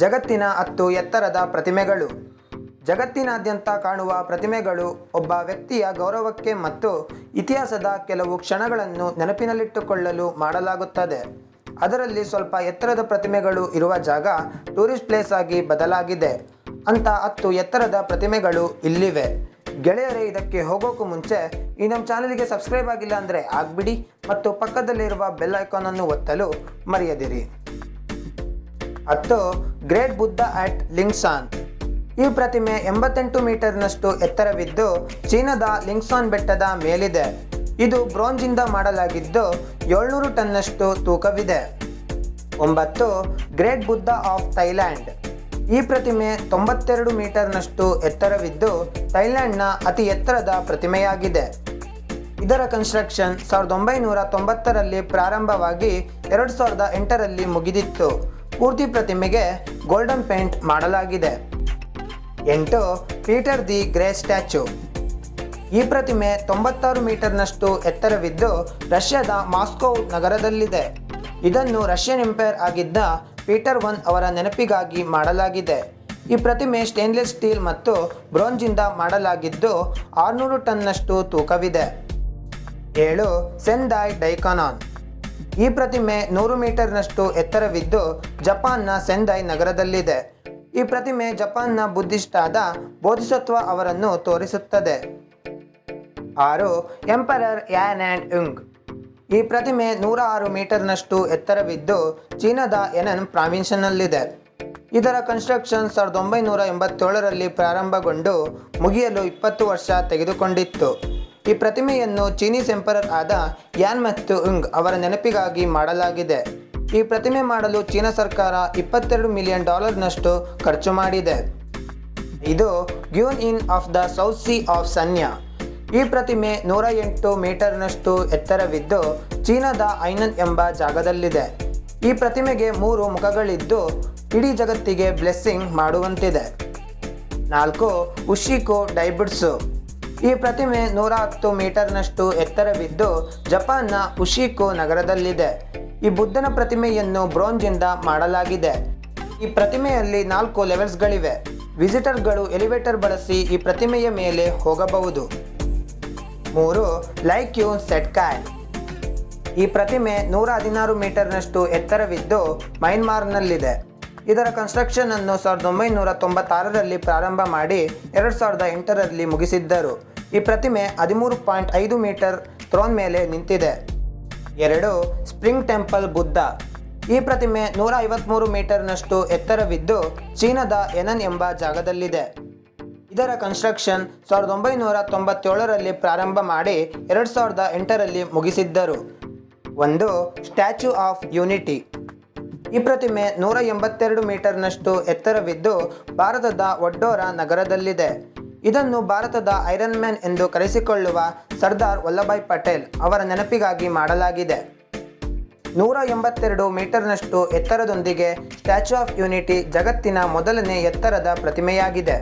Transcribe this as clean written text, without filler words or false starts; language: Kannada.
ಜಗತ್ತಿನ 10 ಎತ್ತರದ ಪ್ರತಿಮೆಗಳು. ಜಗತ್ತಿನಾದ್ಯಂತ ಕಾಣುವ ಪ್ರತಿಮೆಗಳು ಒಬ್ಬ ವ್ಯಕ್ತಿಯ ಗೌರವಕ್ಕೆ ಮತ್ತು ಇತಿಹಾಸದ ಕೆಲವು ಕ್ಷಣಗಳನ್ನು ನೆನಪಿನಲ್ಲಿಟ್ಟುಕೊಳ್ಳಲು ಮಾಡಲಾಗುತ್ತದೆ. ಅದರಲ್ಲಿ ಸ್ವಲ್ಪ ಎತ್ತರದ ಪ್ರತಿಮೆಗಳು ಇರುವ ಜಾಗ ಟೂರಿಸ್ಟ್ ಪ್ಲೇಸ್ ಆಗಿ ಬದಲಾಗಿದೆ. ಅಂತ 10 ಎತ್ತರದ ಪ್ರತಿಮೆಗಳು ಇಲ್ಲಿವೆ. ಗೆಳೆಯರೇ, ಇದಕ್ಕೆ ಹೋಗೋಕ್ಕೂ ಮುಂಚೆ ಈ ನಮ್ಮ ಚಾನಲ್ಗೆ ಸಬ್ಸ್ಕ್ರೈಬ್ ಆಗಿಲ್ಲ ಅಂದರೆ ಆಗಿಬಿಡಿ ಮತ್ತು ಪಕ್ಕದಲ್ಲಿರುವ ಬೆಲ್ ಐಕಾನ್ ಅನ್ನು ಒತ್ತಲು ಮರೆಯದಿರಿ. 10. Great Buddha at Lingshan. ಈ ಪ್ರತಿಮೆ 88 ಮೀಟರ್ನಷ್ಟು ಎತ್ತರವಿದ್ದು ಚೀನಾದ ಲಿಂಗ್ಶಾನ್ ಬೆಟ್ಟದ ಮೇಲಿದೆ. ಇದು ಬ್ರೋಂಜಿಂದ ಮಾಡಲಾಗಿದ್ದು 700 ಟನ್ನಷ್ಟು ತೂಕವಿದೆ. 9. Great Buddha of Thailand. ಈ ಪ್ರತಿಮೆ 92 ಮೀಟರ್ನಷ್ಟು ಎತ್ತರವಿದ್ದು ಥೈಲ್ಯಾಂಡ್ನ ಅತಿ ಎತ್ತರದ ಪ್ರತಿಮೆಯಾಗಿದೆ. ಇದರ ಕನ್ಸ್ಟ್ರಕ್ಷನ್ 1990ರಲ್ಲಿ ಪ್ರಾರಂಭವಾಗಿ 2008ರಲ್ಲಿ ಮುಗಿದಿತ್ತು. ಪೂರ್ತಿ ಪ್ರತಿಮೆಗೆ ಗೋಲ್ಡನ್ ಪೇಂಟ್ ಮಾಡಲಾಗಿದೆ. 8. Peter the great statue. ಈ ಪ್ರತಿಮೆ 96 ಮೀಟರ್ನಷ್ಟು ಎತ್ತರವಿದ್ದು ರಷ್ಯಾದ ಮಾಸ್ಕೋ ನಗರದಲ್ಲಿದೆ. ಇದನ್ನು ರಷ್ಯನ್ ಎಂಪೈರ್ ಆಗಿದ್ದ ಪೀಟರ್ I ಅವರ ನೆನಪಿಗಾಗಿ ಮಾಡಲಾಗಿದೆ. ಈ ಪ್ರತಿಮೆ ಸ್ಟೇನ್ಲೆಸ್ ಸ್ಟೀಲ್ ಮತ್ತು ಬ್ರೋಂಜಿಂದ ಮಾಡಲಾಗಿದ್ದು 600 ಟನ್ನಷ್ಟು ತೂಕವಿದೆ. 7. ಸೆಂದಾಯ್ ಡೈಕಾನನ್. ಈ ಪ್ರತಿಮೆ 100 ಮೀಟರ್ನಷ್ಟು ಎತ್ತರವಿದ್ದು ಜಪಾನ್ನ ಸೆಂದೈ ನಗರದಲ್ಲಿದೆ. ಈ ಪ್ರತಿಮೆ ಜಪಾನ್ನ ಬುದ್ಧಿಸ್ಟ್ ಆದ ಬೋಧಿಸತ್ವ ಅವರನ್ನು ತೋರಿಸುತ್ತದೆ. 6. ಎಂಪರರ್ ಯಾನ್ ಆ್ಯಂಡ್ ಹುಂಗ್. ಈ ಪ್ರತಿಮೆ 106 ಮೀಟರ್ನಷ್ಟು ಎತ್ತರವಿದ್ದು ಚೀನಾದ ಎನನ್ ಪ್ರಾವಿನ್ಸ್ನಲ್ಲಿದೆ. ಇದರ ಕನ್ಸ್ಟ್ರಕ್ಷನ್ 1987ರಲ್ಲಿ ಪ್ರಾರಂಭಗೊಂಡು ಮುಗಿಯಲು 20 ವರ್ಷ ತೆಗೆದುಕೊಂಡಿತ್ತು. ಈ ಪ್ರತಿಮೆಯನ್ನು ಚೀನೀಸ್ ಎಂಪರರ್ ಆದ ಯಾನ್ ಮತ್ತು ಹುಂಗ್ ಅವರ ನೆನಪಿಗಾಗಿ ಮಾಡಲಾಗಿದೆ. ಈ ಪ್ರತಿಮೆ ಮಾಡಲು ಚೀನಾ ಸರ್ಕಾರ $22 ಮಿಲಿಯನ್ ನಷ್ಟು ಖರ್ಚು ಮಾಡಿದೆ. ಇದು Guanyin of the South Sea of Sanya. ಈ ಪ್ರತಿಮೆ 108 ಮೀಟರ್ನಷ್ಟು ಎತ್ತರವಿದ್ದು ಚೀನಾದ ಐನನ್ ಎಂಬ ಜಾಗದಲ್ಲಿದೆ. ಈ ಪ್ರತಿಮೆಗೆ 3 ಮುಖಗಳಿದ್ದು ಇಡೀ ಜಗತ್ತಿಗೆ ಬ್ಲೆಸ್ಸಿಂಗ್ ಮಾಡುವಂತಿದೆ. 4. ಉಶಿಕು ಡೈಬುಟ್ಸು. ಈ ಪ್ರತಿಮೆ 110 ಮೀಟರ್ನಷ್ಟು ಎತ್ತರವಿದ್ದು ಜಪಾನ್ನ ಉಶಿಕು ನಗರದಲ್ಲಿದೆ. ಈ ಬುದ್ಧನ ಪ್ರತಿಮೆಯನ್ನು ಬ್ರೋಂಜಿಂದ ಮಾಡಲಾಗಿದೆ. ಈ ಪ್ರತಿಮೆಯಲ್ಲಿ 4 ಲೆವೆಲ್ಸ್ಗಳಿವೆ. ವಿಸಿಟರ್ಗಳು ಎಲಿವೇಟರ್ ಬಳಸಿ ಈ ಪ್ರತಿಮೆಯ ಮೇಲೆ ಹೋಗಬಹುದು. 3. ಲೈಕ್ಯೂನ್ ಸೆಟ್ಕ್ಯಾರ್. ಈ ಪ್ರತಿಮೆ 116 ಮೀಟರ್ನಷ್ಟು ಎತ್ತರವಿದ್ದು ಮೈನ್ಮಾರ್ನಲ್ಲಿದೆ. ಇದರ ಕನ್ಸ್ಟ್ರಕ್ಷನ್ ಅನ್ನು 1996ರಲ್ಲಿ ಪ್ರಾರಂಭ ಮಾಡಿ 2008ರಲ್ಲಿ ಮುಗಿಸಿದ್ದರು. ಈ ಪ್ರತಿಮೆ 13.5 ಮೀಟರ್ ಥ್ರೋನ್ ಮೇಲೆ ನಿಂತಿದೆ. 2. Spring temple Buddha. ಈ ಪ್ರತಿಮೆ 153 ಮೀಟರ್ನಷ್ಟು ಎತ್ತರವಿದ್ದು ಚೀನಾದ ಎನನ್ ಎಂಬ ಜಾಗದಲ್ಲಿದೆ. ಇದರ ಕನ್ಸ್ಟ್ರಕ್ಷನ್ 1997ರಲ್ಲಿ ಪ್ರಾರಂಭ ಮಾಡಿ 2008ರಲ್ಲಿ ಮುಗಿಸಿದ್ದರು. 1. Statue of unity. ಈ ಪ್ರತಿಮೆ 182 ಮೀಟರ್ನಷ್ಟು ಎತ್ತರವಿದ್ದು ಭಾರತದ ವಡ್ಡೋರ ನಗರದಲ್ಲಿದೆ. ಇದನ್ನು ಭಾರತದ ಐರನ್ ಮ್ಯಾನ್ ಎಂದು ಕರೆಸಿಕೊಳ್ಳುವ ಸರ್ದಾರ್ ವಲ್ಲಭಾಯ್ ಪಟೇಲ್ ಅವರ ನೆನಪಿಗಾಗಿ ಮಾಡಲಾಗಿದೆ. 182 ಮೀಟರ್ನಷ್ಟು ಎತ್ತರದೊಂದಿಗೆ ಸ್ಟ್ಯಾಚ್ಯೂ ಆಫ್ ಯೂನಿಟಿ ಜಗತ್ತಿನ ಮೊದಲನೇ ಎತ್ತರದ ಪ್ರತಿಮೆಯಾಗಿದೆ.